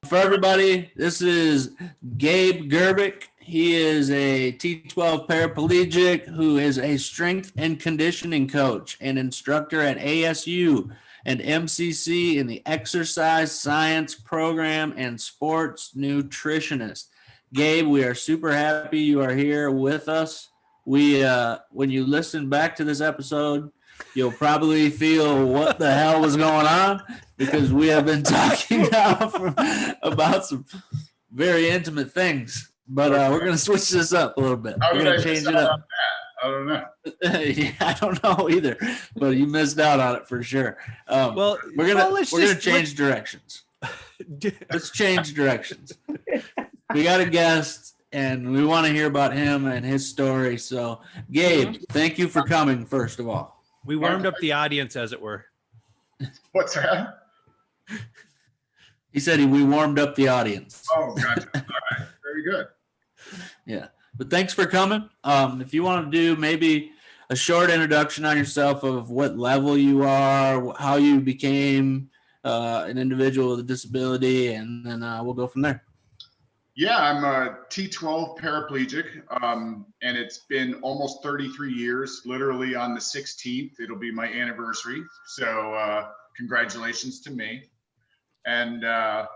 For everybody, this is Gabe Gerbic. He is a T12 paraplegic who is a strength and conditioning coach and instructor at ASU and MCC in the exercise science program and sports nutritionist. Gabe, we are super happy you are here with us. When you listen back to this episode, you'll probably feel what the hell was going on because we have been talking now about some very intimate things. But we're going to switch this up a little bit. We're going to change it up. I don't know. Yeah, I don't know either, but you missed out on it for sure. We're gonna change directions. Let's change directions. We got a guest, and we want to hear about him and his story. So, Gabe, thank you for coming. First of all, we warmed up the audience, as it were. What's that? He said we warmed up the audience. Oh, gotcha. All right, very good. Yeah. But thanks for coming. If you want to do maybe a short introduction on yourself of what level you are, how you became an individual with a disability, and then we'll go from there. Yeah, I'm a T12 paraplegic, and it's been almost 33 years, literally on the 16th. It'll be my anniversary. So congratulations to me. And I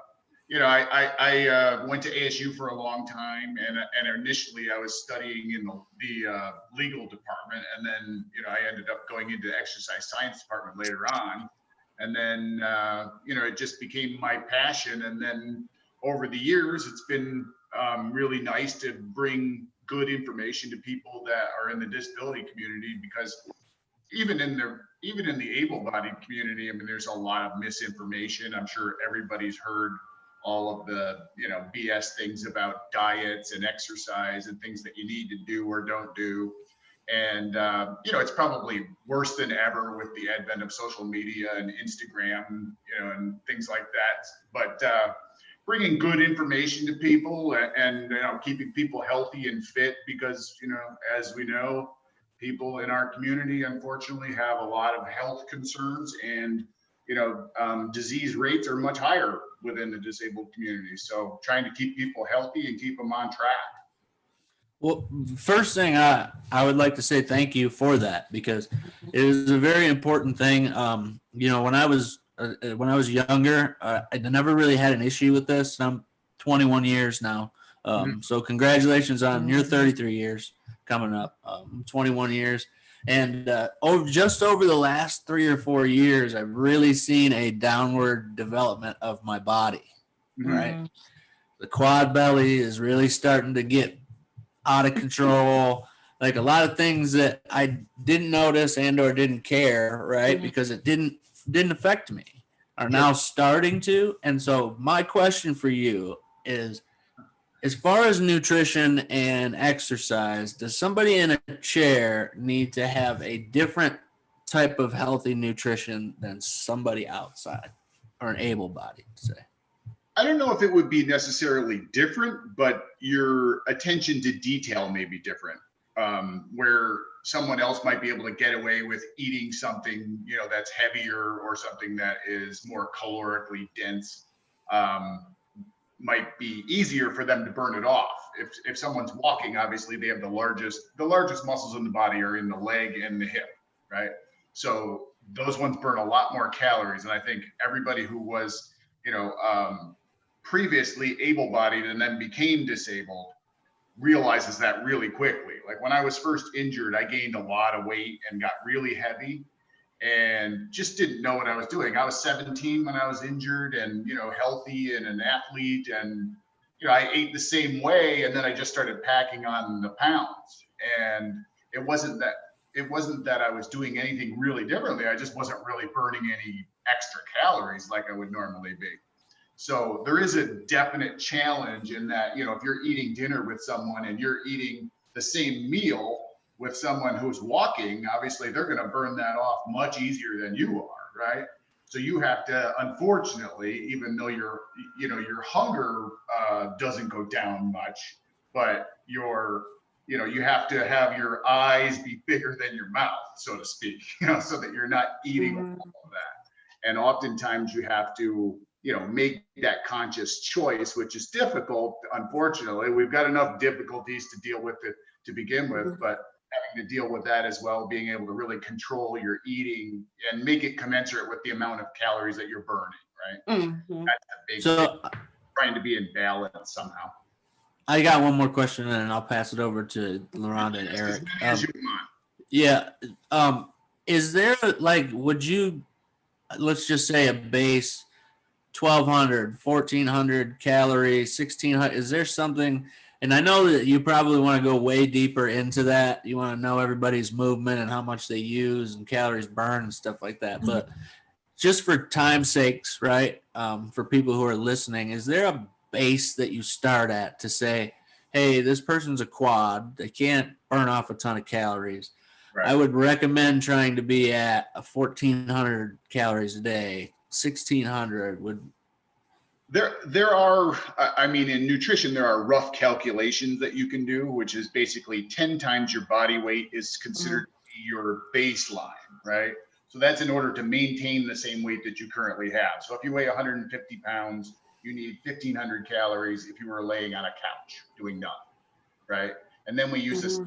went to ASU for a long time, and initially I was studying in the legal department, and then I ended up going into the exercise science department later on, and then it just became my passion. And then over the years, it's been really nice to bring good information to people that are in the disability community, because even in the able-bodied community, I mean, there's a lot of misinformation. I'm sure everybody's heard all of the BS things about diets and exercise and things that you need to do or don't do. And it's probably worse than ever with the advent of social media and Instagram, and things like that. But bringing good information to people and keeping people healthy and fit, because as we know, people in our community unfortunately have a lot of health concerns, and disease rates are much higher within the disabled community. So trying to keep people healthy and keep them on track. Well, first thing I would like to say thank you for that, because it is a very important thing. When I was younger, I never really had an issue with this. I'm 21 years now. So congratulations on your 33 years coming up. 21 years. And just over the last 3 or 4 years, I've really seen a downward development of my body, right? The quad belly is really starting to get out of control. Like a lot of things that I didn't notice and or didn't care, right? Because it didn't affect me, are now starting to. And so my question for you is, as far as nutrition and exercise, does somebody in a chair need to have a different type of healthy nutrition than somebody outside, or an able-bodied, say? I don't know if it would be necessarily different, but your attention to detail may be different. Where someone else might be able to get away with eating something, that's heavier, or something that is more calorically dense, might be easier for them to burn it off. If someone's walking, obviously they have the largest muscles in the body are in the leg and the hip, right? So those ones burn a lot more calories. And I think everybody who was, previously able-bodied and then became disabled realizes that really quickly. Like when I was first injured, I gained a lot of weight and got really heavy, and just didn't know what I was doing. I was 17 when I was injured, and healthy and an athlete, and I ate the same way, and then I just started packing on the pounds. And it wasn't that I was doing anything really differently. I just wasn't really burning any extra calories like I would normally be. So there is a definite challenge in that, if you're eating dinner with someone and you're eating the same meal with someone who's walking, obviously they're going to burn that off much easier than you are, right? So you have to, unfortunately, even though your hunger doesn't go down much, but you have to have your eyes be bigger than your mouth, so to speak, so that you're not eating all of that. And oftentimes you have to make that conscious choice, which is difficult. Unfortunately, we've got enough difficulties to deal with it to begin with, but having to deal with that as well, being able to really control your eating and make it commensurate with the amount of calories that you're burning, right? Mm-hmm. That's the big So thing, trying to be in balance somehow. I got one more question, and then I'll pass it over to LaRonda and Eric. As many as you want. Yeah. Is there would you, let's just say a base 1,200, 1,400 calories, 1,600, is there something, and I know that you probably want to go way deeper into that. You want to know everybody's movement and how much they use and calories burned and stuff like that. But just for time's sakes, right? For people who are listening, is there a base that you start at to say, hey, this person's a quad, they can't burn off a ton of calories. Right. I would recommend trying to be at 1,400 calories a day, 1,600 would. There are, I mean, in nutrition, there are rough calculations that you can do, which is basically 10 times your body weight is considered your baseline, right? So that's in order to maintain the same weight that you currently have. So if you weigh 150 pounds, you need 1,500 calories if you were laying on a couch doing nothing, right? And then we use that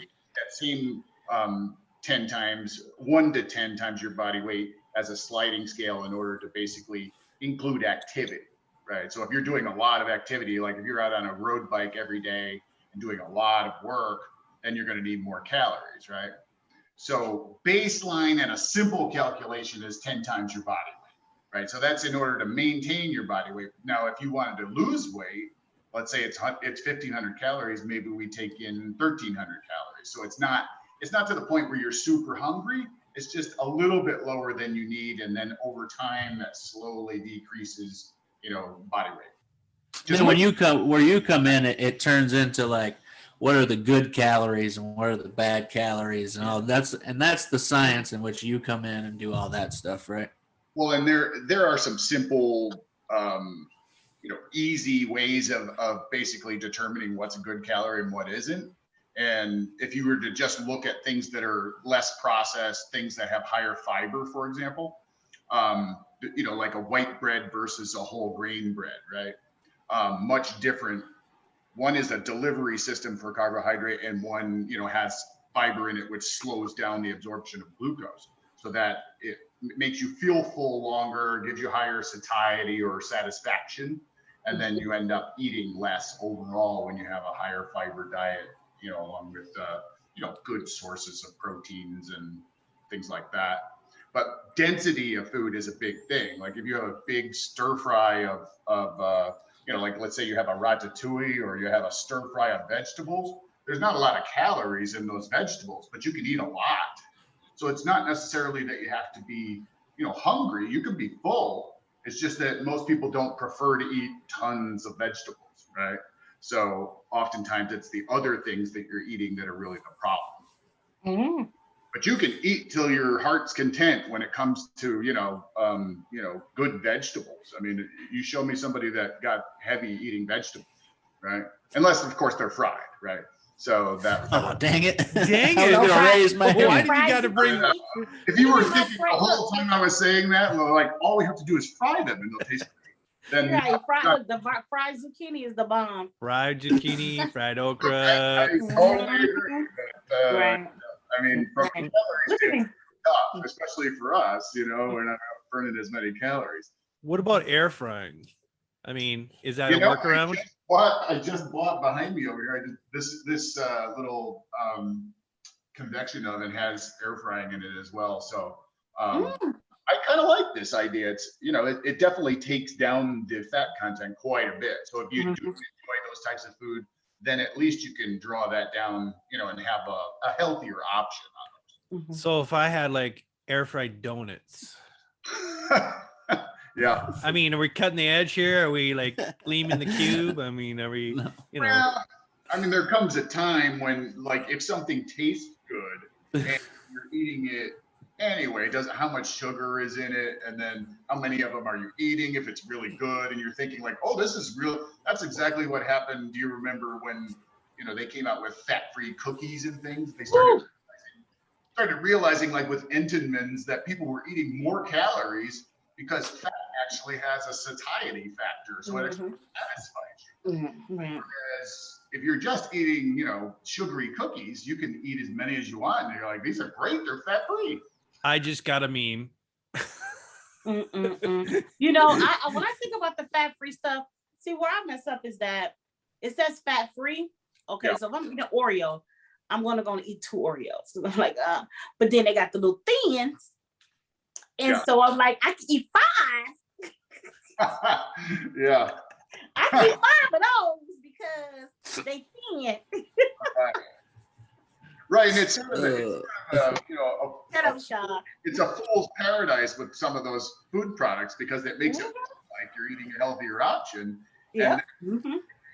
same 10 times, 1 to 10 times your body weight as a sliding scale in order to basically include activity, right? So if you're doing a lot of activity, like if you're out on a road bike every day and doing a lot of work, then you're going to need more calories, right? So baseline and a simple calculation is 10 times your body weight, right? So that's in order to maintain your body weight. Now, if you wanted to lose weight, let's say it's 1,500 calories, maybe we take in 1,300 calories. So it's not to the point where you're super hungry. It's just a little bit lower than you need. And then over time that slowly decreases, body weight. Just when you come in, it turns into like, what are the good calories and what are the bad calories and all that's the science in which you come in and do all that stuff, right? Well, and there are some simple, easy ways of basically determining what's a good calorie and what isn't. And if you were to just look at things that are less processed, things that have higher fiber, for example, like a white bread versus a whole grain bread, right? Much different. One is a delivery system for carbohydrate, and one, has fiber in it, which slows down the absorption of glucose so that it makes you feel full longer, gives you higher satiety or satisfaction. And then you end up eating less overall when you have a higher fiber diet, along with, good sources of proteins and things like that. But density of food is a big thing. Like if you have a big stir fry of like let's say you have a ratatouille or you have a stir fry of vegetables, there's not a lot of calories in those vegetables, but you can eat a lot. So it's not necessarily that you have to be, hungry. You can be full. It's just that most people don't prefer to eat tons of vegetables, right? So oftentimes it's the other things that you're eating that are really the problem. But you can eat till your heart's content when it comes to, good vegetables. I mean, you show me somebody that got heavy eating vegetables, right? Unless, of course, they're fried, right? So that. Oh, dang it. Dang I it. was gonna raise my Why hand. did you got to bring? If you were thinking the whole time I was saying that, well, like all we have to do is fry them and they'll taste great. Then Right, fried zucchini is the bomb. Fried zucchini, fried okra. I totally agree. Right. I mean, from a calorie standpoint, tough, especially for us, we're not burning as many calories. What about air frying? I mean, is that a workaround? I just bought behind me over here. This little convection oven has air frying in it as well. So I kind of like this idea. It's it definitely takes down the fat content quite a bit. So if you do enjoy those types of food, then at least you can draw that down, and have a healthier option on those. So if I had like air fried donuts. Yeah. I mean, are we cutting the edge here? Are we like gleaming the cube? I mean, are we, Well, I mean, there comes a time when, like, if something tastes good and you're eating it anyway, how much sugar is in it, and then how many of them are you eating if it's really good, and you're thinking like, oh, this is real. That's exactly what happened. Do you remember when they came out with fat-free cookies and things? They started realizing like with Entenmann's that people were eating more calories because fat actually has a satiety factor, so it actually satisfies you. Right. Whereas if you're just eating, sugary cookies, you can eat as many as you want, and you're like, these are great, they're fat free. I just got a meme. You know, when I think about the fat-free stuff, see where I mess up is that it says fat-free. Okay, Yeah. so if I'm eating Oreo, I'm gonna eat 2 Oreos. So I'm like, but then they got the little thins, and so I'm like, I can eat 5. Yeah. I can eat 5 of those because they thin. Right, and it's sort of Shut up, Shawn. it's a fool's paradise with some of those food products because it makes it look like you're eating a healthier option. Yeah. And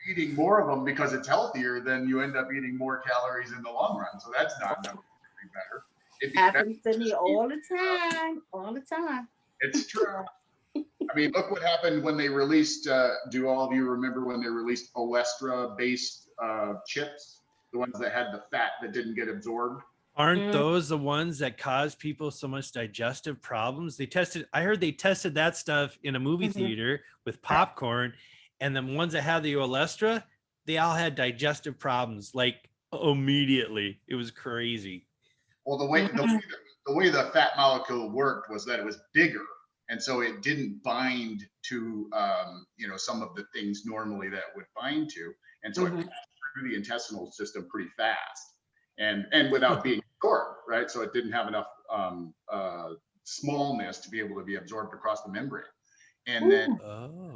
eating more of them because it's healthier, then you end up eating more calories in the long run. So that's not necessarily better. Happens to me all the time. All the time. It's true. I mean, look what happened when they released, do all of you remember when they released Olestra-based chips? The ones that had the fat that didn't get absorbed? Aren't those the ones that cause people so much digestive problems? I heard they tested that stuff in a movie theater with popcorn, and the ones that had the Olestra, they all had digestive problems, like immediately. It was crazy. Well, the way the fat molecule worked was that it was bigger, and so it didn't bind to some of the things normally that it would bind to, and so it passed through the intestinal system pretty fast, and without being absorbed, right? So it didn't have enough smallness to be able to be absorbed across the membrane, and then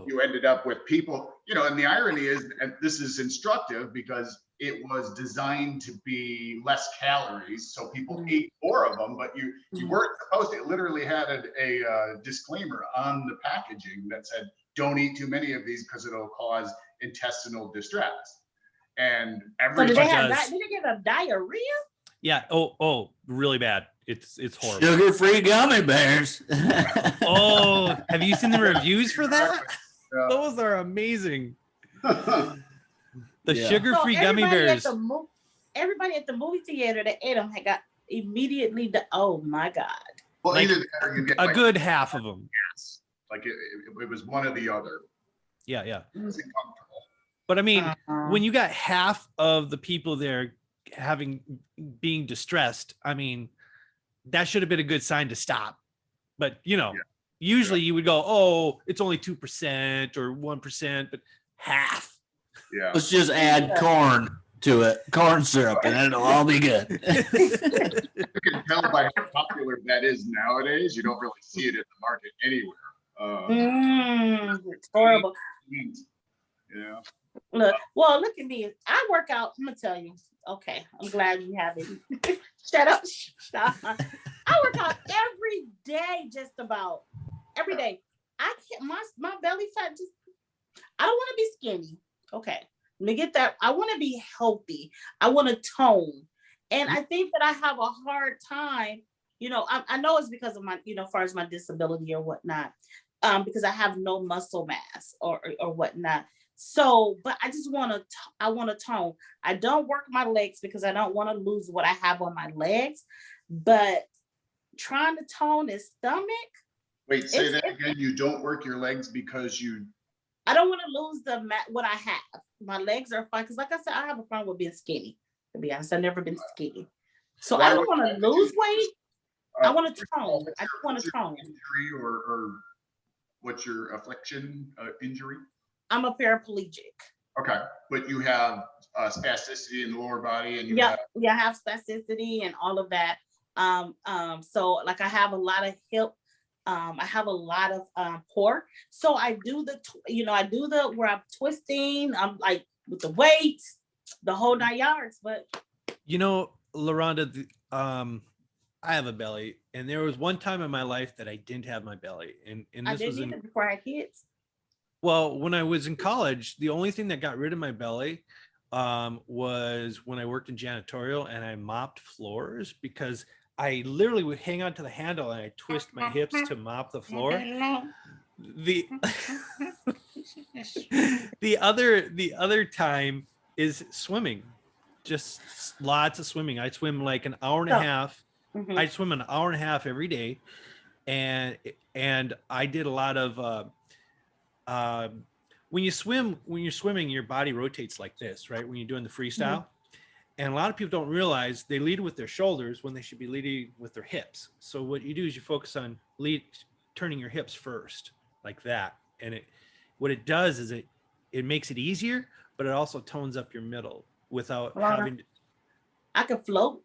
you ended up with people, and the irony is, and this is instructive because it was designed to be less calories, so people ate more of them, but you weren't supposed to. It literally had a disclaimer on the packaging that said, don't eat too many of these because it'll cause intestinal distress. And So did they does. did they get a diarrhea? Yeah. Oh, really bad. It's horrible. Sugar-free gummy bears. Oh, have you seen the reviews for that? Yeah. Those are amazing. The sugar-free So gummy bears. Everybody at the movie theater that ate them had got immediately. Oh my God! Well, Like, either that or you get a good half of them. gas. Like it was one or the other. Yeah. It wasn't comfortable. But I mean, when you got half of the people there being distressed, I mean, that should have been a good sign to stop. But usually you would go, oh, it's only 2% or 1%, but half. Yeah. Let's just add corn to it, corn syrup, and it'll all be good. You can tell by how popular that is nowadays. You don't really see it in the market anywhere. It's horrible. Yeah. Look at me. I work out. I'm gonna tell you. Okay, I'm glad you have it. Shut up, Shawn. I work out every day, just about every day. I can't. My belly fat just. I don't want to be skinny. Okay, let me get that. I want to be healthy. I want to tone, and I think that I have a hard time. I know it's because of my, as far as my disability or whatnot, because I have no muscle mass or whatnot. So, but I just I want to tone. I don't work my legs because I don't want to lose what I have on my legs, but trying to tone his stomach. Wait, say that again. You don't work your legs because I don't want to lose what I have. My legs are fine because, like I said, I have a problem with being skinny. To be honest, I've never been skinny, so I don't want to lose weight. I want to tone. I just want to tone. Injury or what's your affliction? Injury? I'm a paraplegic. Okay, but you have spasticity in the lower body, and I have spasticity and all of that. So like I have a lot of hip. I have a lot of core. So I do where I'm twisting. I'm like with the weights, the whole 9 yards. But LaRonda, I have a belly, and there was one time in my life that I didn't have my belly, and this was before I had kids. Well, when I was in college, the only thing that got rid of my belly was when I worked in janitorial and I mopped floors, because I literally would hang on to the handle and I twist my hips to mop the floor. The other time is swimming, just lots of swimming. I swim like an hour and a half. I swim an hour and a half every day. and I did a lot of when you're swimming, your body rotates like this, right? When you're doing the freestyle. And a lot of people don't realize they lead with their shoulders when they should be leading with their hips. So what you do is you focus on turning your hips first, like that. And what it does is it makes it easier, but it also tones up your middle without having to. I could float.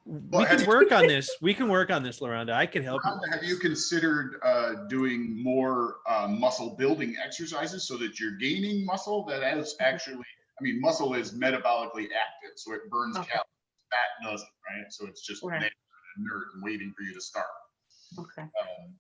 We can work on this. We can work on this, Loranda. I can help you. Have you considered doing more muscle building exercises so that you're gaining muscle that is actually, I mean, muscle is metabolically active, so it burns calories. Fat doesn't, right? So it's just inert and waiting for you to start. Okay.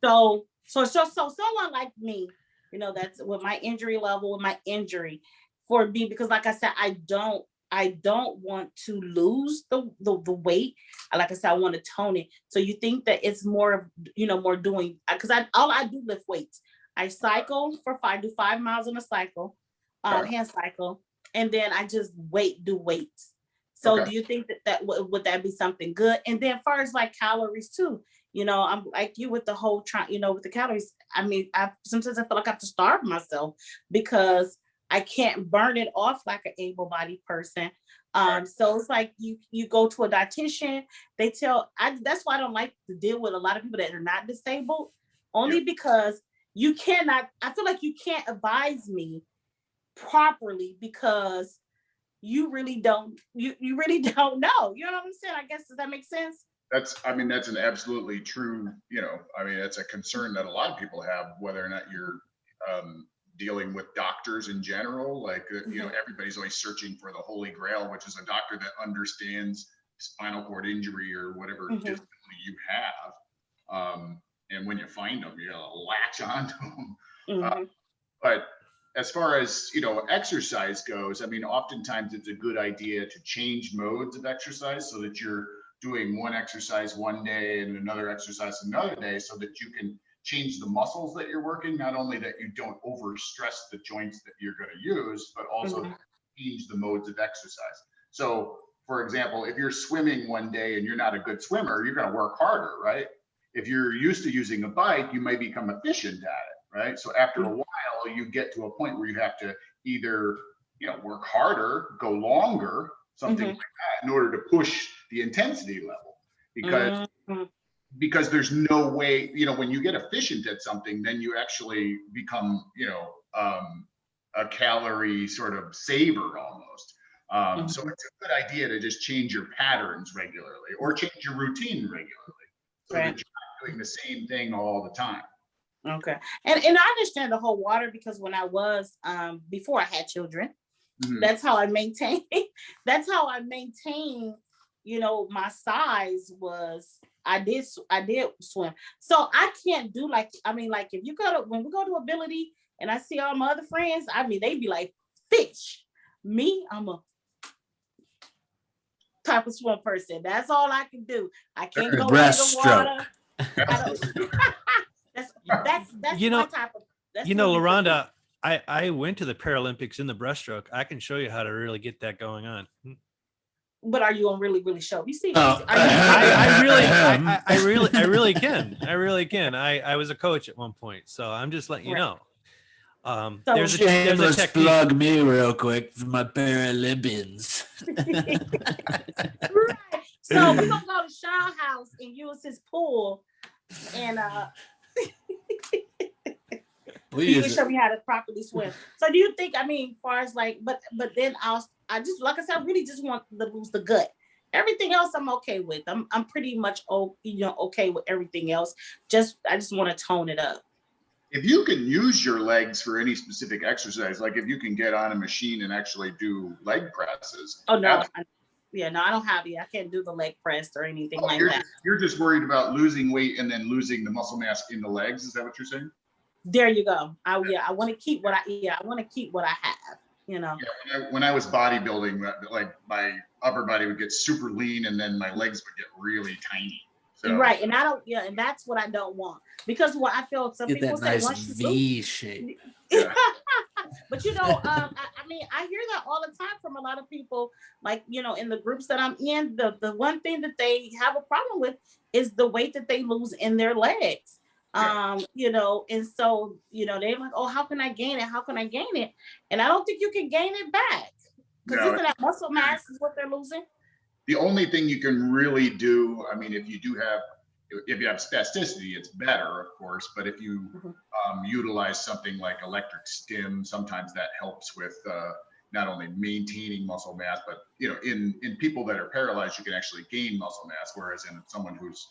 So someone like me, you know, that's with my injury level, with my injury for me, because like I said, I don't want to lose the weight. Like I said, I want to tone it. So you think that it's more, you know, more doing, because all I do lift weights. I cycle for 5 miles on a cycle, hand cycle, and then I just do weights. So do you think that would that be something good? And then as far as like calories too, you know, I'm like you with the whole you know, with the calories. I mean, sometimes I feel like I have to starve myself because I can't burn it off like an able-bodied person. So it's like you go to a dietitian, that's why I don't like to deal with a lot of people that are not disabled, only because I feel like you can't advise me properly because you really don't know. You know what I'm saying? I guess, does that make sense? That's an absolutely true, you know, I mean, it's a concern that a lot of people have, whether or not you're dealing with doctors in general. Like, you know, everybody's always searching for the holy grail, which is a doctor that understands spinal cord injury or whatever disability you have. And when you find them, you gotta latch onto them. But as far as, you know, exercise goes, I mean, oftentimes it's a good idea to change modes of exercise so that you're doing one exercise one day and another exercise another day, so that you can change the muscles that you're working, not only that you don't overstress the joints that you're going to use, but also change the modes of exercise. So for example, if you're swimming one day and you're not a good swimmer, you're going to work harder, right? If you're used to using a bike, you may become efficient at it, right? So after a while, you get to a point where you have to either, you know, work harder, go longer, something like that, in order to push the intensity level, because there's no way, you know, when you get efficient at something, then you actually become, you know, a calorie sort of saver almost. So it's a good idea to just change your patterns regularly or change your routine regularly so that you're not doing the same thing all the time. Okay. And I understand the whole water, because when I was, before I had children, that's how I maintain, you know, my size was, I did swim. So I can't do like, I mean, like if you when we go to Ability and I see all my other friends, I mean, they be like fish. Me, I'm a type of swim person. That's all I can do. I can't go under the water. That's you know, my type of. You know, Loranda, I went to the Paralympics in the breaststroke. I can show you how to really get that going on. But are you on really show? You see, I really can. I was a coach at one point, so I'm just letting you know. There's a technique. Plug me real quick for my Paralympians. Right. So we're gonna go to Shawn house and use his pool, and you can show me how to properly swim. So do you think, I mean, as far as like, but then I just, like I said, I really just want to lose the gut. Everything else I'm okay with. I'm pretty much okay with everything else. I just want to tone it up. If you can use your legs for any specific exercise, like if you can get on a machine and actually do leg presses. Oh no, I don't have it. I can't do the leg press or anything like that. You're just worried about losing weight and then losing the muscle mass in the legs. Is that what you're saying? There you go. I want to keep what I have. You know. Yeah, when I was bodybuilding, like my upper body would get super lean, and then my legs would get really tiny. So. Right, and and that's what I don't want, because what I feel some get people that say nice V shape. But you know, I I mean, I hear that all the time from a lot of people, like, you know, in the groups that I'm in, the one thing that they have a problem with is the weight that they lose in their legs. You know, and so, you know, they're like, oh, how can I gain it? How can I gain it? And I don't think you can gain it back. Because No, isn't that muscle mass is what they're losing? the only thing you can really do, I mean, if you have spasticity, it's better, of course, but if you utilize something like electric stim, sometimes that helps with not only maintaining muscle mass, but, you know, in people that are paralyzed, you can actually gain muscle mass, whereas in someone who's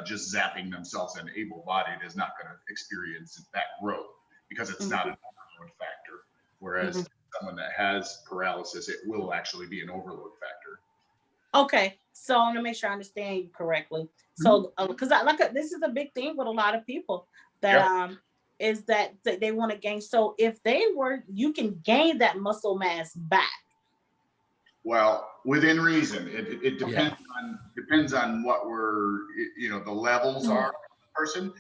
just zapping themselves and able-bodied is not going to experience that growth because it's not an overload factor. Whereas someone that has paralysis, it will actually be an overload factor. Okay, so I'm gonna make sure I understand you correctly. So, because this is a big thing with a lot of people that is that they want to gain. So, if you can gain that muscle mass back. Well, within reason, it depends on what the levels are of the person,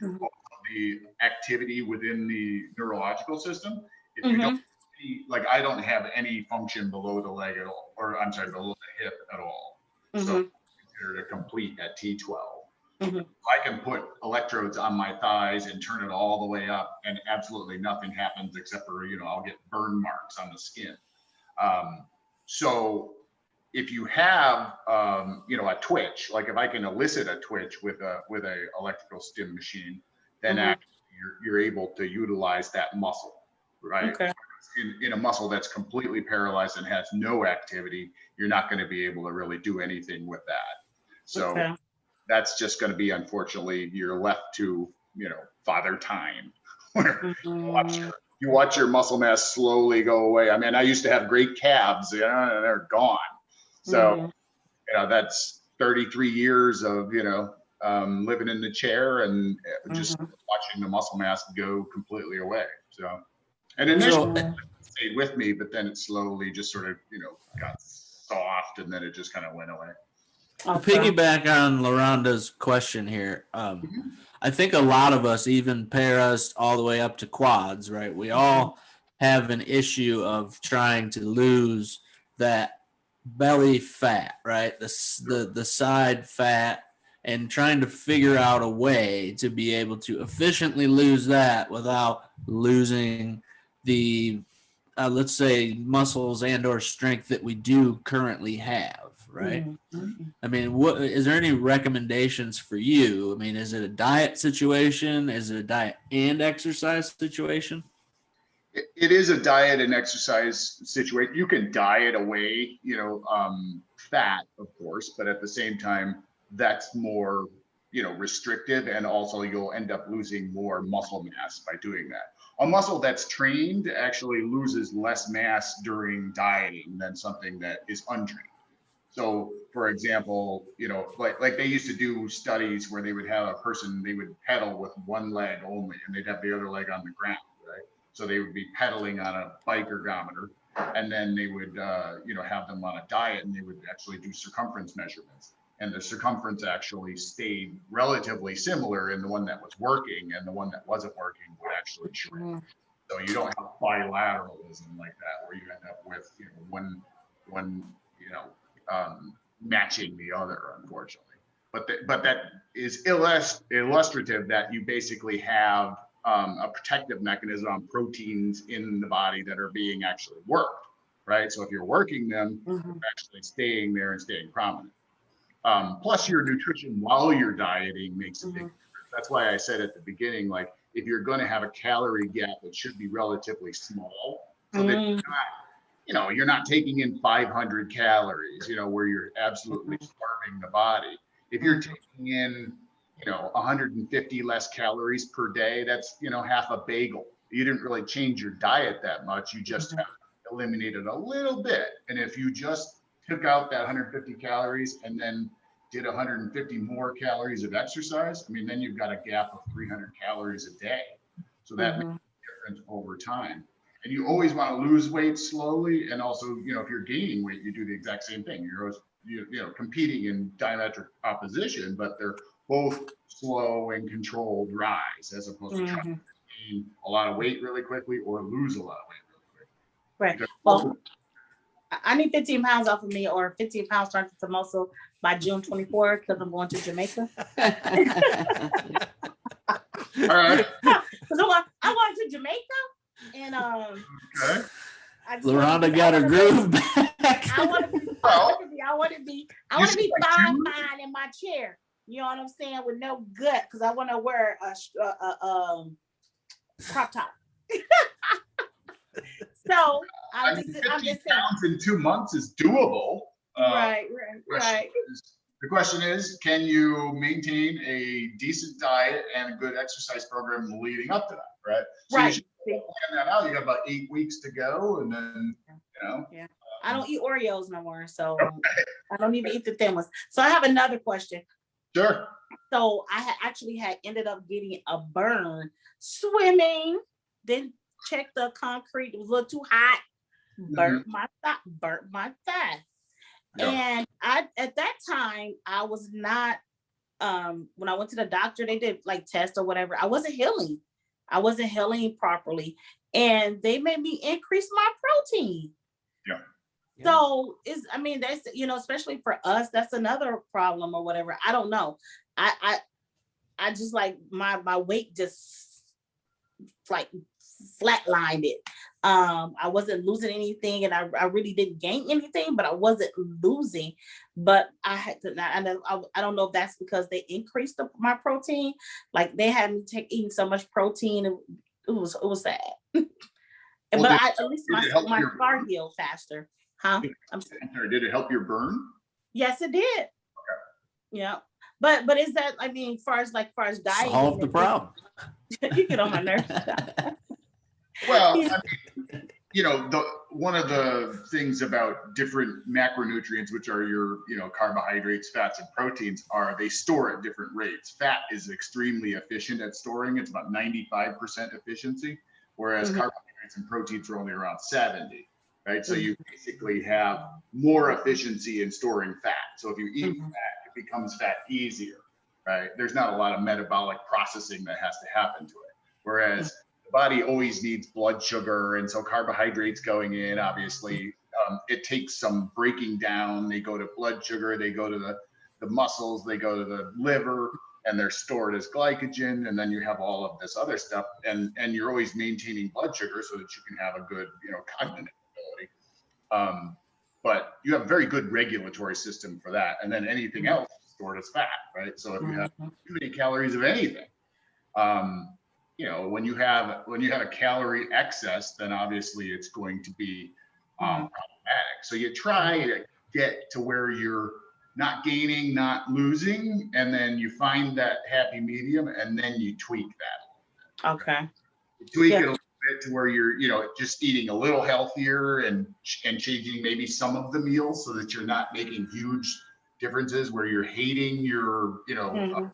the activity within the neurological system. If you don't, like, I don't have any function below the leg at all, or I'm sorry, below the hip at all. So I'm considered a complete at T12. I can put electrodes on my thighs and turn it all the way up, and absolutely nothing happens except for, you know, I'll get burn marks on the skin. So if you have, you know, a twitch, like if I can elicit a twitch with a electrical stim machine, then actually you're able to utilize that muscle, right? Okay. In a muscle that's completely paralyzed and has no activity, you're not going to be able to really do anything with that. So that's just going to be, unfortunately, you're left to, you know, father time. You watch your muscle mass slowly go away. I mean, I used to have great calves, you know, and they're gone. So, you know, that's 33 years of, you know, living in the chair and just watching the muscle mass go completely away. So, and initially it stayed with me, but then it slowly just sort of, you know, got soft, and then it just kind of went away. To piggyback on LaRonda's question here, I think a lot of us, even paras all the way up to quads, right? We all have an issue of trying to lose that belly fat, right? The side fat, and trying to figure out a way to be able to efficiently lose that without losing the let's say muscles and or strength that we do currently have, right? I mean, what is there any recommendations for you? I mean, is it a diet situation? Is it a diet and exercise situation? It is a diet and exercise situation. You can diet away, you know, fat, of course, but at the same time, that's more, you know, restrictive, and also you'll end up losing more muscle mass by doing that. A muscle that's trained actually loses less mass during dieting than something that is untrained. So, for example, you know, like they used to do studies where they would have a person, they would pedal with one leg only, and they'd have the other leg on the ground, right? So they would be pedaling on a bike ergometer, and then they would, you know, have them on a diet, and they would actually do circumference measurements. And the circumference actually stayed relatively similar in the one that was working, and the one that wasn't working would actually shrink. So you don't have bilateralism like that, where you end up with, you know, one you know, matching the other, unfortunately. But that is illustrative that you basically have a protective mechanism on proteins in the body that are being actually worked, right? So if you're working them, they're actually staying there and staying prominent. Plus your nutrition while you're dieting makes a big difference. That's why I said at the beginning, like, if you're going to have a calorie gap, it should be relatively small, so that you're not, you know, you're not taking in 500 calories, you know, where you're absolutely starving the body. If you're taking in, you know, 150 less calories per day, that's, you know, half a bagel. You didn't really change your diet that much. You just have eliminated a little bit. And if you just took out that 150 calories and then did 150 more calories of exercise, I mean, then you've got a gap of 300 calories a day. So that makes a difference over time. And you always want to lose weight slowly. And also, you know, if you're gaining weight, you do the exact same thing. You're, you know, competing in diametric opposition, but they're both slow and controlled rise, as opposed to trying to gain a lot of weight really quickly or lose a lot of weight really quickly. Right. Because- Well, I need 15 pounds off of me, or 15 pounds turns into muscle by June 24th, because I'm going to Jamaica. All right. Because I'm going to Jamaica, and Okay. LaRonda got her groove back. I want to be You seem like fine you- in my chair. You know what I'm saying? With no gut, because I want to wear a crop top. So I I'm mean, just 15 saying. pounds in 2 months is doable. Right. The question is, can you maintain a decent diet and a good exercise program leading up to that, right? So you Right. should plan that out. You got about 8 weeks to go, and then, you know. I don't eat Oreos no more, so I don't even eat the thin ones. So I have another question. Sure. So I had ended up getting a burn swimming. Didn't check the concrete. It was a little too hot. Burnt my thigh. Yeah. And at that time I was not. When I went to the doctor, they did like tests or whatever. I wasn't healing. Properly, and they made me increase my protein. Yeah. So that's, especially for us, that's another problem or whatever. I don't know. I just like my weight just like flatlined it. I wasn't losing anything, and I really didn't gain anything, but I wasn't losing. But I had to, I don't know if that's because they increased my protein. Like they had me eating so much protein. It was sad. Well, But at least did it help my your scar burn? healed faster. Huh? I'm sorry. Or did it help your burn? Yes, it did. Okay. Yeah. But is that, far as dieting? Solve the problem. You get on my nerves. Well, one of the things about different macronutrients, which are your, carbohydrates, fats, and proteins, are they store at different rates. Fat is extremely efficient at storing. It's about 95% efficiency, whereas carbohydrates and proteins are only around 70, right? So you basically have more efficiency in storing fat. So if you eat fat, it becomes fat easier, right? There's not a lot of metabolic processing that has to happen to it. Whereas body always needs blood sugar, and so carbohydrates going in, obviously it takes some breaking down. They go to blood sugar, they go to the muscles, they go to the liver, and they're stored as glycogen, and then you have all of this other stuff, and you're always maintaining blood sugar so that you can have a good cognitive ability. But you have a very good regulatory system for that, and then anything else is stored as fat, right? So if you have too many calories of anything, when you have a calorie excess, then obviously it's going to be problematic. So you try to get to where you're not gaining, not losing, and then you find that happy medium, and then you tweak that. Okay. You tweak it a little bit to where you're, just eating a little healthier and changing maybe some of the meals so that you're not making huge differences where you're hating your, your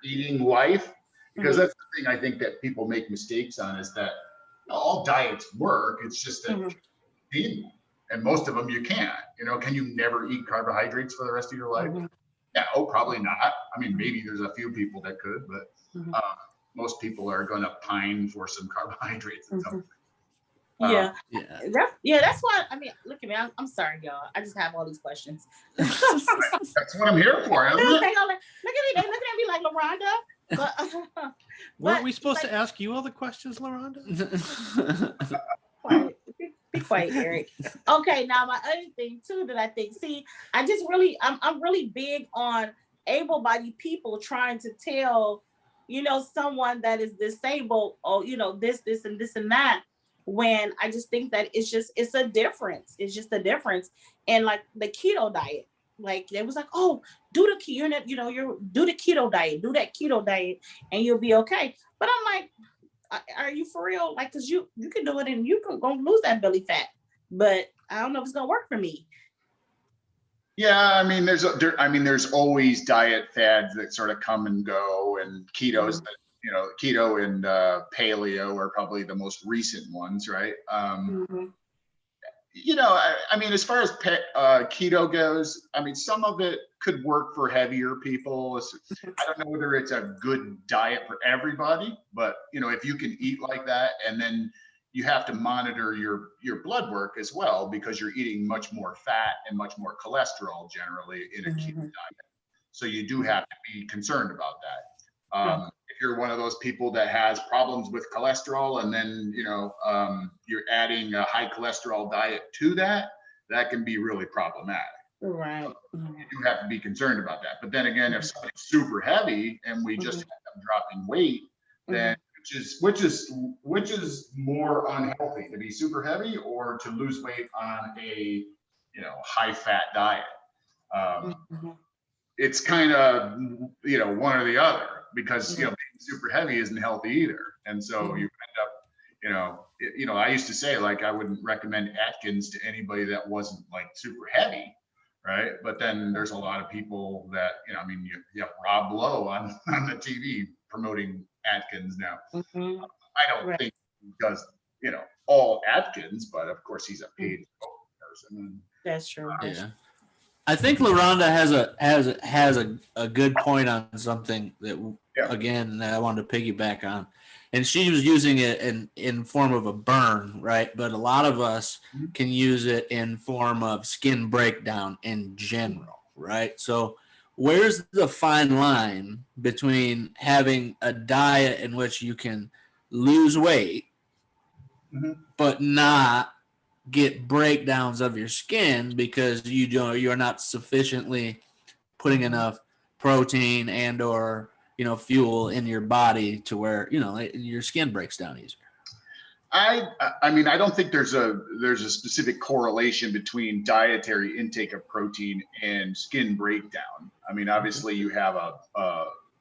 eating life. Because that's the thing I think that people make mistakes on, is that all diets work. It's just that you need them. And most of them you can't. Can you never eat carbohydrates for the rest of your life? No, probably not. Maybe there's a few people that could, but most people are going to pine for some carbohydrates at some point. That's why. Look at me. I'm sorry, y'all. I just have all these questions. That's what I'm here for. Isn't it? Look at me. They looking at me like LaRonda. Weren't we supposed to ask you all the questions, LaRonda? Be quiet, Eric. Okay, now my other thing too that I think, I'm really big on able-bodied people trying to tell, someone that is disabled, or this and this and that, when I just think that it's a difference. It's just a difference. And like the keto diet. Like they was like, oh, do the keto diet, do that keto diet, and you'll be okay. But I'm like, are you for real? Like, cause you can do it and you can go lose that belly fat, but I don't know if it's gonna work for me. Yeah, there's always diet fads that sort of come and go, and keto and paleo are probably the most recent ones, right? As far as keto goes, some of it could work for heavier people. I don't know whether it's a good diet for everybody, but if you can eat like that and then you have to monitor your blood work as well, because you're eating much more fat and much more cholesterol generally in a keto diet. So you do have to be concerned about that. If you're one of those people that has problems with cholesterol, and then you're adding a high cholesterol diet to that, that can be really problematic. Right. You have to be concerned about that. But then again, if somebody's super heavy and we just have them dropping weight, then which is more unhealthy, to be super heavy or to lose weight on a high fat diet? It's kind of one or the other, because being super heavy isn't healthy either. And so you end up I used to say, like, I wouldn't recommend Atkins to anybody that wasn't like super heavy, right? But then there's a lot of people that you have Rob Lowe on the TV promoting Atkins now. I don't think he does all Atkins, but of course he's a paid person. That's true. Yeah. I think LaRonda has a good point on something that again that I wanted to piggyback on, and she was using it in form of a burn, right? But a lot of us can use it in form of skin breakdown in general, right? So where's the fine line between having a diet in which you can lose weight but not get breakdowns of your skin because you're not sufficiently putting enough protein and or fuel in your body to where your skin breaks down easier? I mean, I don't think there's a specific correlation between dietary intake of protein and skin breakdown. I mean, obviously you have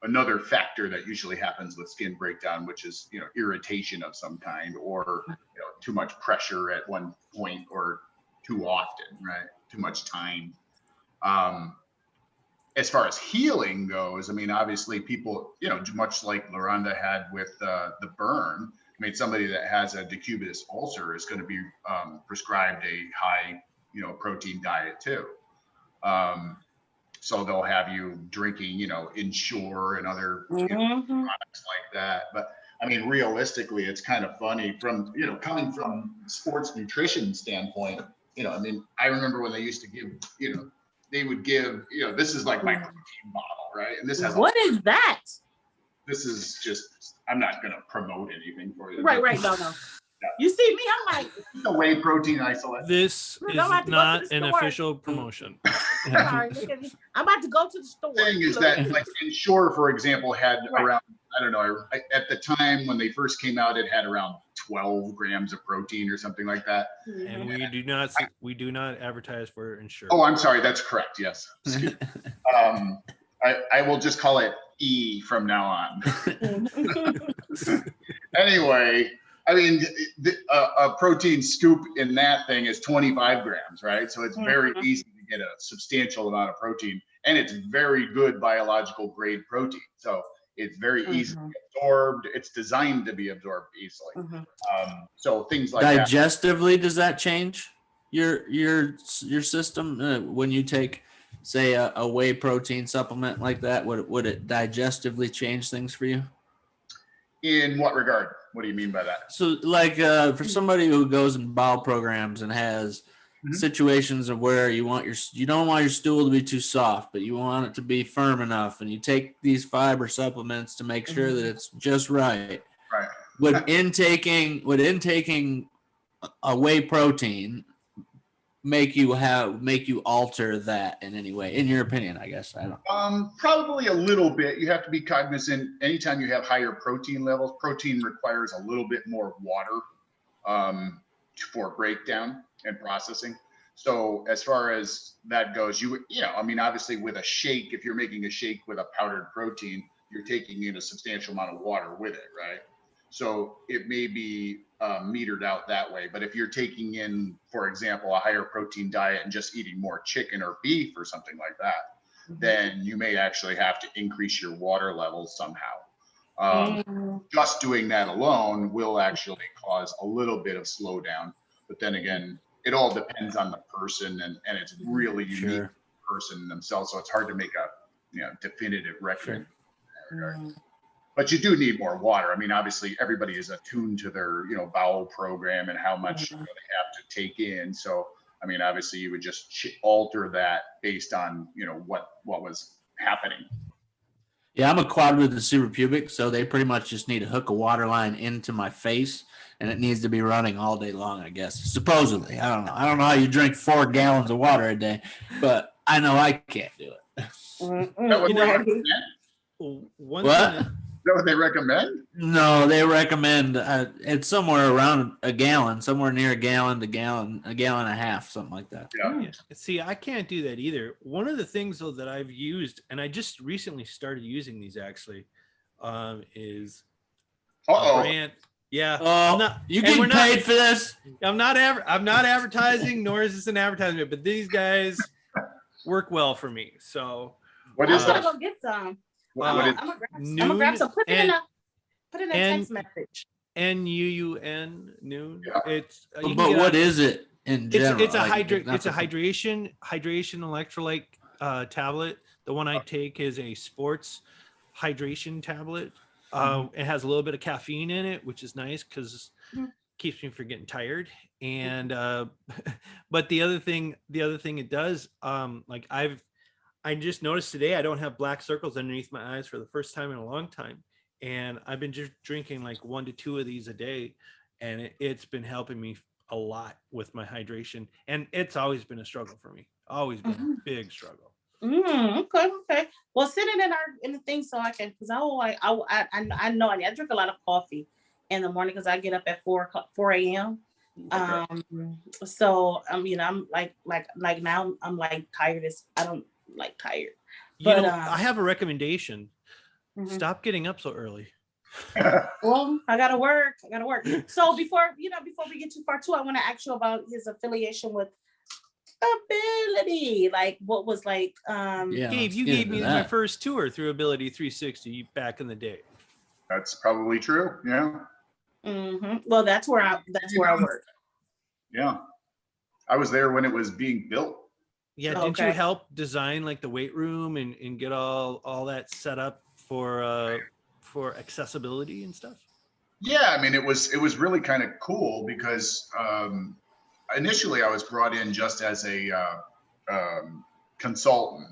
another factor that usually happens with skin breakdown, which is irritation of some kind, or too much pressure at one point, or too often, right? Too much time. As far as healing goes, I mean, obviously people, much like LaRonda had with the burn. I mean, somebody that has a decubitus ulcer is going to be prescribed a high, protein diet too. So they'll have you drinking, Ensure and other products like that. But I mean, realistically, it's kind of funny from, coming from sports nutrition standpoint. I mean, I remember when they used to give, they would give, this is like my protein bottle, right? And this has what is that? This is just, I'm not going to promote anything for you. Right. No. You see me, I'm like, the whey protein isolate. This is not an official promotion. Sorry, look at me. I'm about to go to the store. The thing is that, like, Ensure, for example, had around, I don't know, at the time when they first came out, it had around 12 grams of protein or something like that. And we do not advertise for Ensure. Oh, I'm sorry. That's correct. Yes. I will just call it E from now on. Anyway, I mean, a protein scoop in that thing is 25 grams, right? So it's very easy to get a substantial amount of protein, and it's very good biological grade protein. So it's very easy to be absorbed. It's designed to be absorbed easily. So things like digestively, does that change your system when you take, say, a whey protein supplement like that? Would it digestively change things for you? In what regard? What do you mean by that? So, like, for somebody who goes in bowel programs and has situations of where you don't want your stool to be too soft, but you want it to be firm enough, and you take these fiber supplements to make sure that it's just right. Right. Would intaking a whey protein make you alter that in any way, in your opinion? I guess I don't. Probably a little bit. You have to be cognizant. Anytime you have higher protein levels, protein requires a little bit more water for breakdown and processing. So as far as that goes, I mean, obviously with a shake, if you're making a shake with a powdered protein, you're taking in a substantial amount of water with it, right? So it may be metered out that way. But if you're taking in, for example, a higher protein diet and just eating more chicken or beef or something like that, then you may actually have to increase your water levels somehow. Just doing that alone will actually cause a little bit of slowdown. But then again, it all depends on the person, and it's really unique to the person themselves. So it's hard to make a definitive recommendation. but you do need more water. I mean, obviously everybody is attuned to their, bowel program and how much they have to take in. So, I mean, obviously you would just alter that based on, what was happening. Yeah, I'm a quad with the suprapubic, so they pretty much just need to hook a water line into my face, and it needs to be running all day long, I guess. Supposedly. I don't know. I don't know how you drink 4 gallons of water a day, but I know I can't do it. One What? thing Is that what they recommend? No, they recommend it's somewhere around a gallon, somewhere near a gallon, a gallon and a half, something like that. Yeah. See, I can't do that either. One of the things though that I've used, and I just recently started using these actually, is a brand. Yeah. Oh, you getting paid for this? I'm not advertising, nor is this an advertisement, but these guys work well for me. So what I'm is gonna that? go get some. What is, I'm gonna grab some. Put it in a text message. NUUN noon. Yeah. It's But what is it in general? It's a Not the- hydration electrolyte tablet. The one I take is a sports hydration tablet. It has a little bit of caffeine in it, which is nice because keeps me from getting tired. And but the other thing it does, I just noticed today I don't have black circles underneath my eyes for the first time in a long time. And I've been just drinking like 1 to 2 of these a day. And it's been helping me a lot with my hydration. And it's always been a struggle for me. Always been a big struggle. Okay. Well, send it in the thing so I can, because I know I drink a lot of coffee in the morning because I get up at 4 a.m. So I'm like now I'm like tired as I don't like tired. But I have a recommendation. Stop getting up so early. Well, I gotta work. So before we get too far too, I want to ask you about his affiliation with Ability. Like what was like Gabe, you gave me my first tour through Ability 360 back in the day. That's probably true. Yeah. Well, that's where I work. Yeah. I was there when it was being built. Yeah, didn't you help design like the weight room and get all that set up for accessibility and stuff? Yeah, I mean it was really kind of cool because initially I was brought in just as a consultant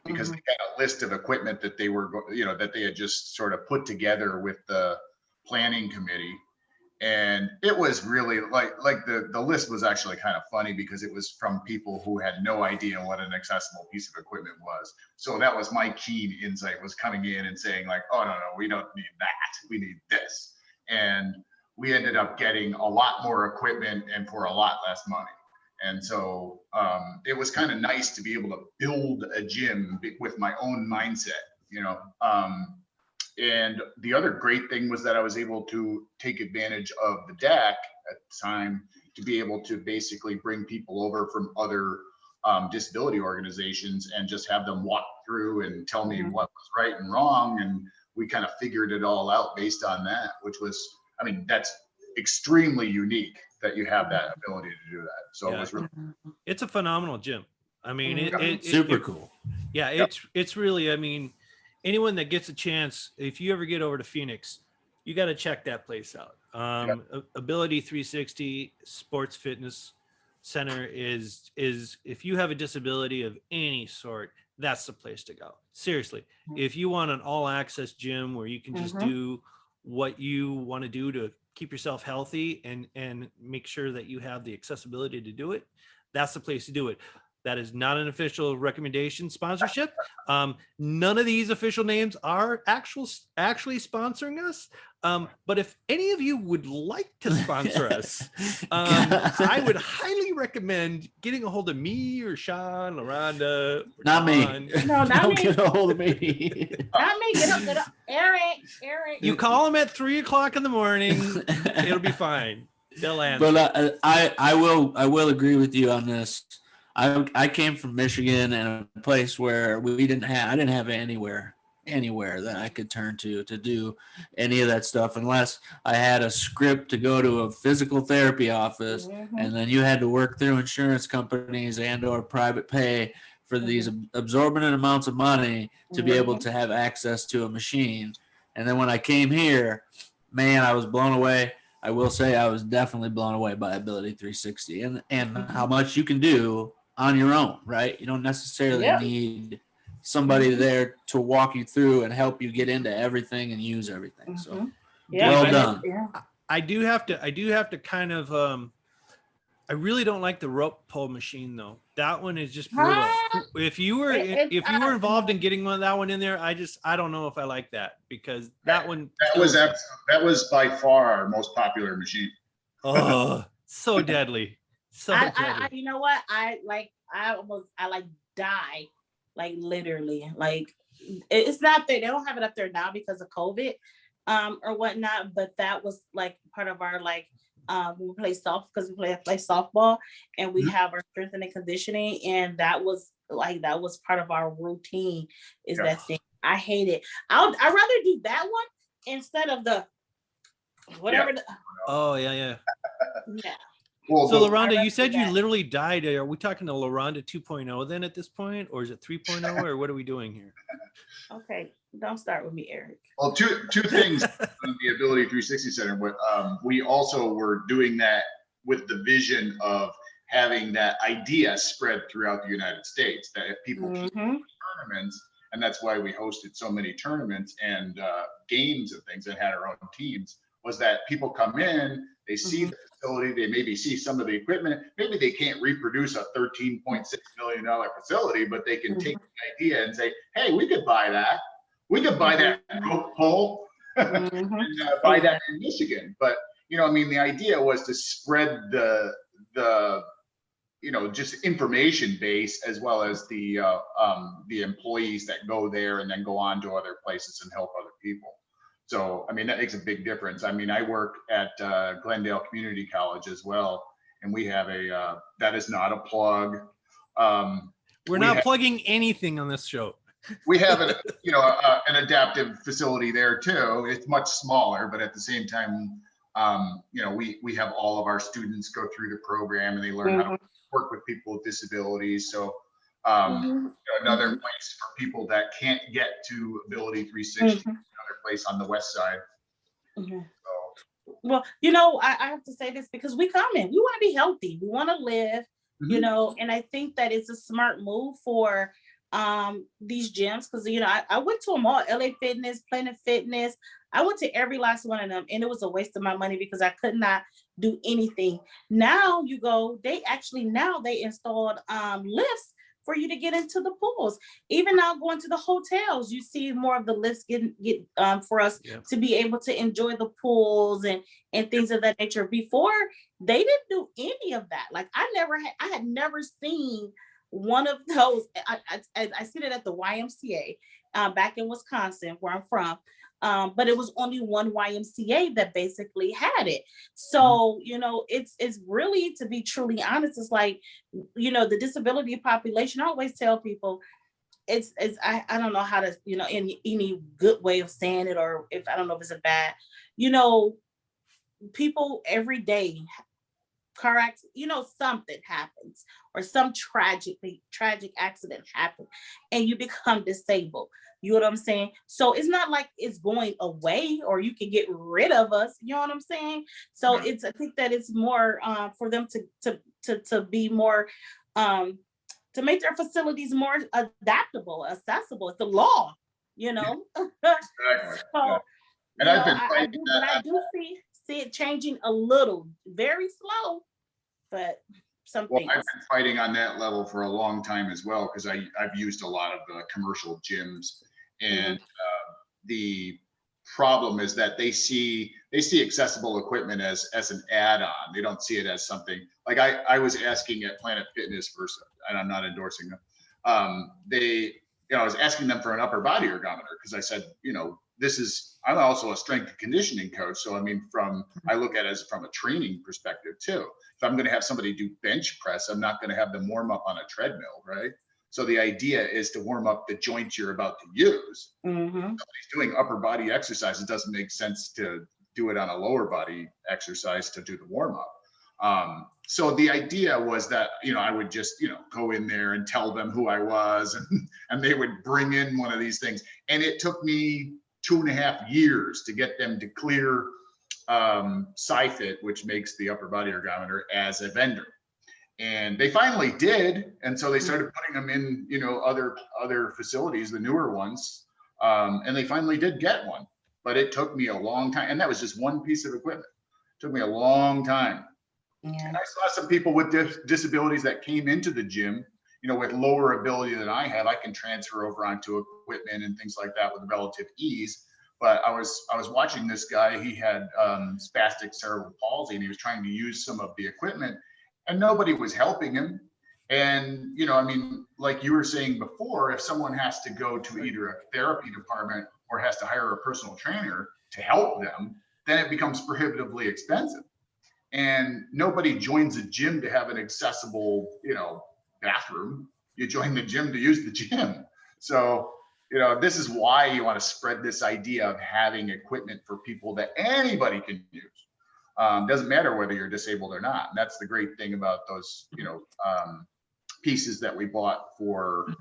because they had a list of equipment that they were that they had just sort of put together with the planning committee. And it was really like the list was actually kind of funny because it was from people who had no idea what an accessible piece of equipment was. So that was my keen insight, was coming in and saying like, oh, no, we don't need that. We need this. And we ended up getting a lot more equipment and for a lot less money. And so it was kind of nice to be able to build a gym with my own mindset, and the other great thing was that I was able to take advantage of the deck at the time to be able to basically bring people over from other disability organizations and just have them walk through and tell me what was right and wrong. And we kind of figured it all out based on that, which was, I mean, that's extremely unique that you have that ability to do that. So it was really, it's a phenomenal gym. I mean, it's super cool. Yeah, it's really, I mean, anyone that gets a chance, if you ever get over to Phoenix, you got to check that place out. Ability 360 Sports Fitness Center is if you have a disability of any sort, that's the place to go. Seriously, if you want an all access gym where you can just do what you want to do to keep yourself healthy and make sure that you have the accessibility to do it, that's the place to do it. That is not an official recommendation sponsorship. None of these official names are actually sponsoring us. But if any of you would like to sponsor us, I would highly recommend getting a hold of me or Shawn, LaRonda. Not me. No, not Don't me. get a hold of me. Not me. Get up. Eric. You call them at 3:00 in the morning. It'll be fine. They'll answer. But I will agree with you on this. I came from Michigan and a place where I didn't have anywhere that I could turn to do any of that stuff unless I had a script to go to a physical therapy office, and then you had to work through insurance companies and or private pay for these absorbent amounts of money to be able to have access to a machine. And then when I came here, man, I was blown away. I will say I was definitely blown away by Ability 360 and how much you can do on your own, right? You don't necessarily Yep. need somebody there to walk you through and help you get into everything and use everything. So well done. Yeah. I do have to kind of I really don't like the rope pull machine though. That one is just brutal. If you were involved in getting that one in there, I don't know if I like that, because that one that was by far our most popular machine. Oh, so deadly. So deadly. I you know what? I die, like literally. Like it's not there. They don't have it up there now because of COVID or whatnot, but that was like part of our like when we play because we play softball, and we have our strength and conditioning, and that was part of our routine. Is that thing? I hate it. I'd rather do that one instead of the whatever. Oh yeah. Well, so LaRonda, you said you literally died. Are we talking to LaRonda 2.0 then at this point, or is it 3.0, or what are we doing here? Okay, don't start with me, Eric. Well, two things on the Ability 360 Center. But we also were doing that with the vision of having that idea spread throughout the United States, that if people keep tournaments, and that's why we hosted so many tournaments and games and things and had our own teams, was that people come in, they see the facility, they maybe see some of the equipment, maybe they can't reproduce a $13.6 million facility, but they can take the idea and say, hey, we could buy that. We could buy that rope pull and buy that in Michigan. But, you know, I mean, the idea was to spread the you know, just information base, as well as the employees that go there and then go on to other places and help other people. So, I mean, that makes a big difference. I mean, I work at Glendale Community College as well, and we have that is not a plug. We're not plugging anything on this show. We have an adaptive facility there too. It's much smaller, but at the same time, you know, we have all of our students go through the program and they learn how to work with people with disabilities. So another place for people that can't get to Ability 360, another place on the west side. So. Well, you know, I have to say this because we want to be healthy, we want to live, you know, and I think that it's a smart move for these gyms, because you know I went to them all, LA Fitness, Planet Fitness. I went to every last one of them, and it was a waste of my money because I could not do anything. Now you go, they installed lifts for you to get into the pools. Even now going to the hotels, you see more of the lifts get for us to be able to enjoy the pools and things of that nature. Before, they didn't do any of that. Like I had never seen one of those. I seen it at the YMCA back in Wisconsin, where I'm from. But it was only one YMCA that basically had it. So, you know, it's really, to be truly honest, it's like, you know, the disability population, I always tell people, I don't know how to, you know, any good way of saying it, or if I don't know if it's a bad, you know, people every day, car accident, you know, something happens or some tragic accident happens and you become disabled. You know what I'm saying? So it's not like it's going away or you can get rid of us. You know what I'm saying? So I think that it's more for them to be more to make their facilities more adaptable, accessible. It's the law, you know. Exactly. So, and I've been fighting that. I do see it changing a little, very slow, but something. Well, I've been fighting on that level for a long time as well, because I've used a lot of the commercial gyms, and the problem is that they see accessible equipment as an add-on. They don't see it as something like I was asking at Planet Fitness first, and I'm not endorsing them. I was asking them for an upper body ergometer because I said, you know, I'm also a strength and conditioning coach. So, I mean, I look at it as from a training perspective too. If I'm going to have somebody do bench press, I'm not going to have them warm up on a treadmill, right? So the idea is to warm up the joints you're about to use. If somebody's doing upper body exercise, it doesn't make sense to do it on a lower body exercise to do the warm up. So the idea was that, you know, I would just, you know, go in there and tell them who I was, and they would bring in one of these things. And it took me 2.5 years to get them to clear SciFit, which makes the upper body ergometer, as a vendor. And they finally did. And so they started putting them in, other facilities, the newer ones. And they finally did get one, but it took me a long time. And that was just one piece of equipment. It took me a long time. Yeah. And I saw some people with disabilities that came into the gym, with lower ability than I have. I can transfer over onto equipment and things like that with relative ease. But I was watching this guy. He had spastic cerebral palsy, and he was trying to use some of the equipment, and nobody was helping him. And like you were saying before, if someone has to go to either a therapy department or has to hire a personal trainer to help them, then it becomes prohibitively expensive. And nobody joins a gym to have an accessible, bathroom. You join the gym to use the gym. So, this is why you want to spread this idea of having equipment for people that anybody can use. Doesn't matter whether you're disabled or not. And that's the great thing about those, pieces that we bought for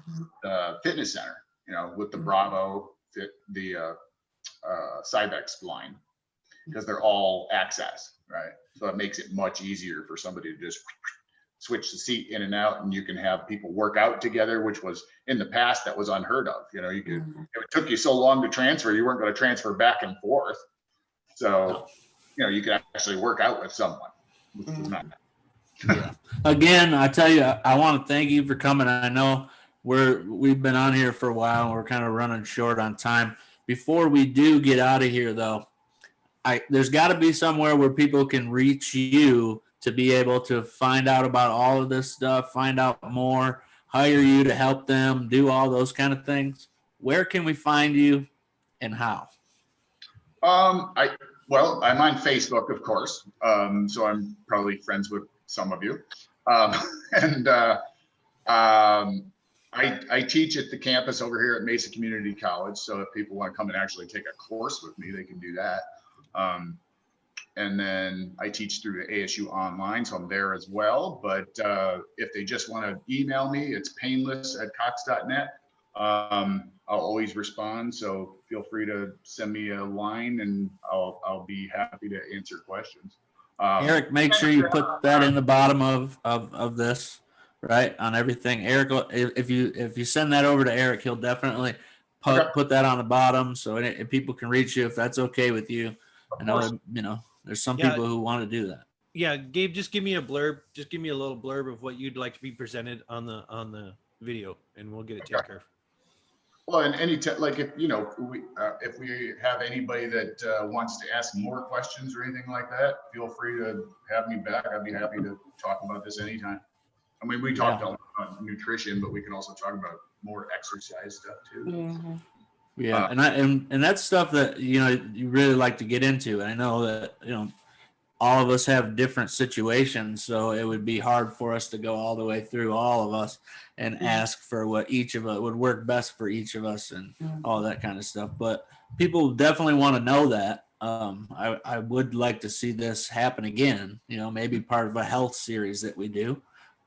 the fitness center, with the Bravo, the Cybex line, because they're all access, right? So it makes it much easier for somebody to just switch the seat in and out, and you can have people work out together, which was in the past, that was unheard of. You could, it took you so long to transfer, you weren't going to transfer back and forth. So, you could actually work out with someone. Yeah. Again, I tell you, I want to thank you for coming. I know we've been on here for a while, and we're kind of running short on time. Before we do get out of here, though, there's got to be somewhere where people can reach you to be able to find out about all of this stuff, find out more, hire you to help them, do all those kind of things. Where can we find you, and how? I'm on Facebook, of course. So I'm probably friends with some of you. I teach at the campus over here at Mesa Community College. So if people want to come and actually take a course with me, they can do that. And then I teach through the ASU online, so I'm there as well. But if they just want to email me, it's painless@cox.net. I'll always respond, so feel free to send me a line, and I'll be happy to answer questions. Eric, make sure you put that in the bottom of this, right, on everything. Eric, if you send that over to Eric, he'll definitely put that on the bottom, so if people can reach you, if that's okay with you. I know there's some people who want to do that. Yeah, Gabe, just give me a blurb. Just give me a little blurb of what you'd like to be presented on the video, and we'll get it taken care of. Well, and if we have anybody that wants to ask more questions or anything like that, feel free to have me back. I'd be happy to talk about this anytime. I mean, we talked about nutrition, but we can also talk about more exercise stuff too. Mm-hmm. Yeah, and that's stuff that you really like to get into. I know that all of us have different situations, so it would be hard for us to go all the way through all of us and ask for what each of us would work best for each of us and all that kind of stuff. But people definitely want to know that. I would like to see this happen again. Maybe part of a health series that we do.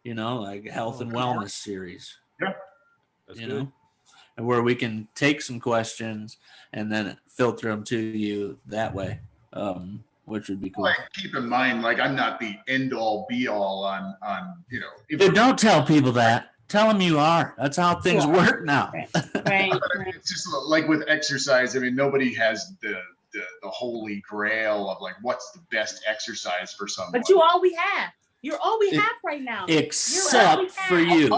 Like health and wellness series. Yeah, that's good. And where we can take some questions and then filter them to you that way, which would be cool. Like, keep in mind, I'm not the end all be all on. Dude, don't tell people that. Tell them you are. That's how things work now. Right. It's just like with exercise. I mean, nobody has the holy grail of what's the best exercise for someone. But you're all we have right now. Except for you.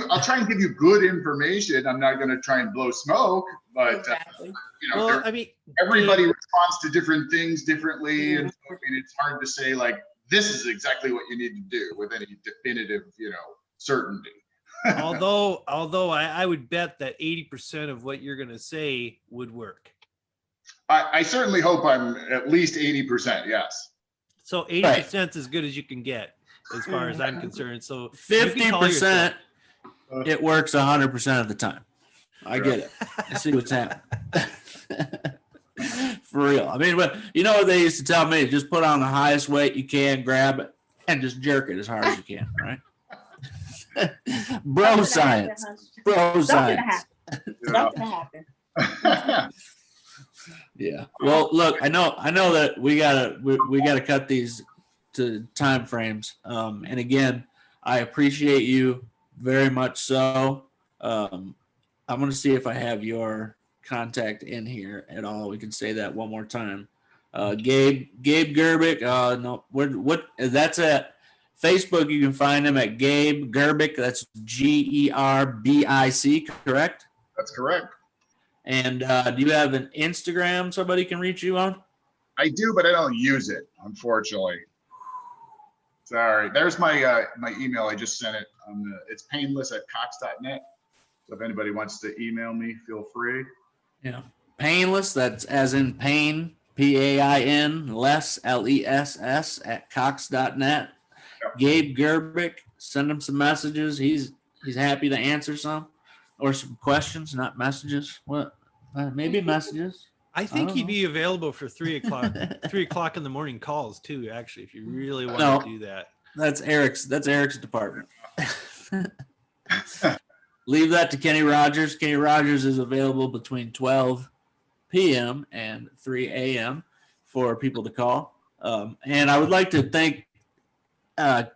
I'll try and give you good information. I'm not going to try and blow smoke, but exactly. Everybody responds to different things differently, and so, it's hard to say this is exactly what you need to do with any definitive, certainty. although I would bet that 80% of what you're going to say would work. I certainly hope I'm at least 80%. Yes. So 80% is as good as you can get, as far as I'm concerned. So 50%, it works 100% of the time. I get it. I see what's happening. For real. I mean, what they used to tell me? Just put on the highest weight you can, grab it, and just jerk it as hard as you can, right? Bro science. Something to happen. Yeah. Well, look, I know that we gotta cut these to time frames. And again, I appreciate you very much. So, I'm gonna see if I have your contact in here at all. We can say that one more time. Gabe Gerbic. No, what? That's at Facebook. You can find him at Gabe Gerbic. That's Gerbic. Correct? That's correct. And do you have an Instagram somebody can reach you on? I do, but I don't use it, unfortunately. Sorry. There's my my email. I just sent it. It's painless@cox.net. So if anybody wants to email me, feel free. Yeah. Painless. That's as in pain, PAIN, less, LESS at cox.net. Yep. Gabe Gerbic, send him some messages. He's happy to answer some or some questions, not messages. What? Maybe messages. I think he'd know. be available for 3 o'clock, 3 o'clock in the morning calls too. Actually, if you really want No. to do that. That's Eric's department. Leave that to Kenny Rogers. Kenny Rogers is available between 12 p.m. and 3 a.m. for people to call. And I would like to thank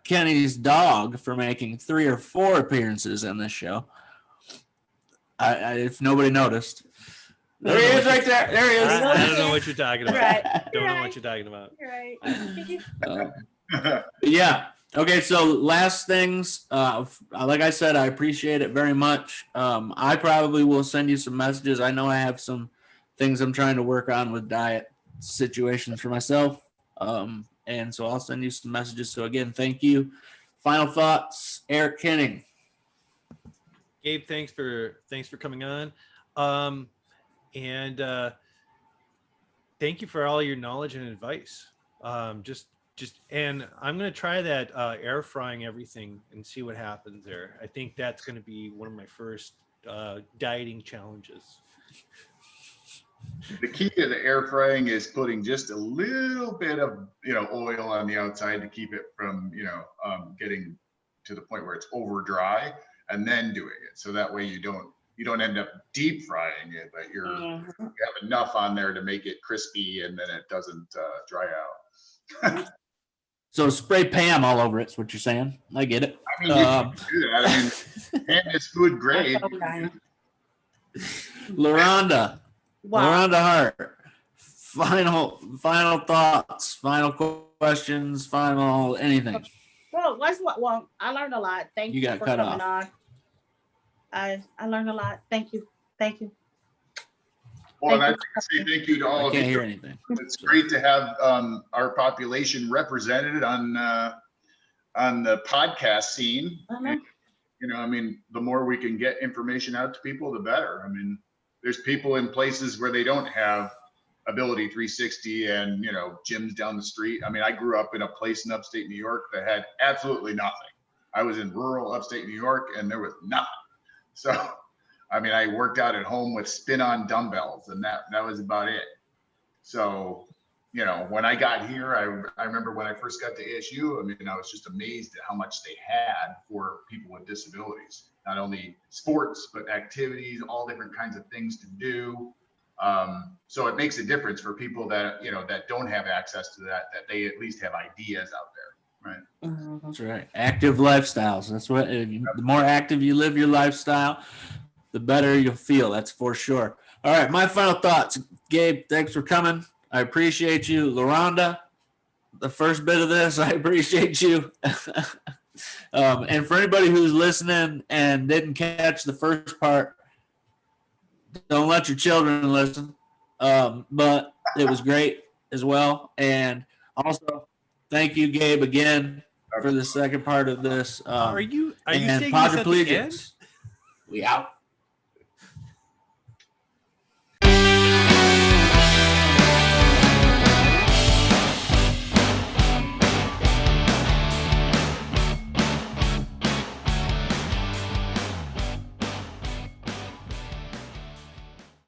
Kenny's dog for making 3 or 4 appearances in this show. If nobody noticed. There he is right there. There he is. I don't know what you're talking about. Right. Don't know Right. what you're talking about. Right. Yeah. Okay. So last things, like I said, I appreciate it very much. I probably will send you some messages. I know I have some things I'm trying to work on with diet situations for myself. And so I'll send you some messages. So again, thank you. Final thoughts, Eric Kenning. Gabe, thanks for coming on. And thank you for all your knowledge and advice. And I'm going to try that air frying everything and see what happens there. I think that's going to be one of my first dieting challenges. The key to the air frying is putting just a little bit of oil on the outside to keep it from getting to the point where it's over dry, and then doing it. So that way you don't end up deep frying it, but you have enough on there to make it crispy, and then it doesn't dry out. So spray Pam all over it's what you're saying. I get it. I mean, you can do that. I mean, Pam is food grade. LaRonda. Wow. LaRonda Hart. Final thoughts, final questions, final anything. Well, I learned a lot. Thank You you got for cut coming off. on. I learned a lot. Thank you. Well, and I'd like to say thank you to all I of can't you. hear anything. It's great to have our population represented on the podcast scene. And, I mean, the more we can get information out to people, the better. I mean, there's people in places where they don't have Ability 360 and gyms down the street. I mean, I grew up in a place in upstate New York that had absolutely nothing. I was in rural upstate New York and there was nothing. So, I mean, I worked out at home with spin-on dumbbells, and that was about it. So, when I got here, I remember when I first got to ASU, I mean, I was just amazed at how much they had for people with disabilities. Not only sports, but activities, all different kinds of things to do. So it makes a difference for people that, that don't have access to that they at least have ideas out there. Right. That's right. Active lifestyles. That's what. The more active you live your lifestyle, the better you'll feel. That's for sure. All right. My final thoughts. Gabe, thanks for coming. I appreciate you. LaRonda, the first bit of this, I appreciate you. And for anybody who's listening and didn't catch the first part, don't let your children listen. But it was great as well. And also, thank you, Gabe, again for the second part of this. Are you and taking this at the end? Podriplegics. We out.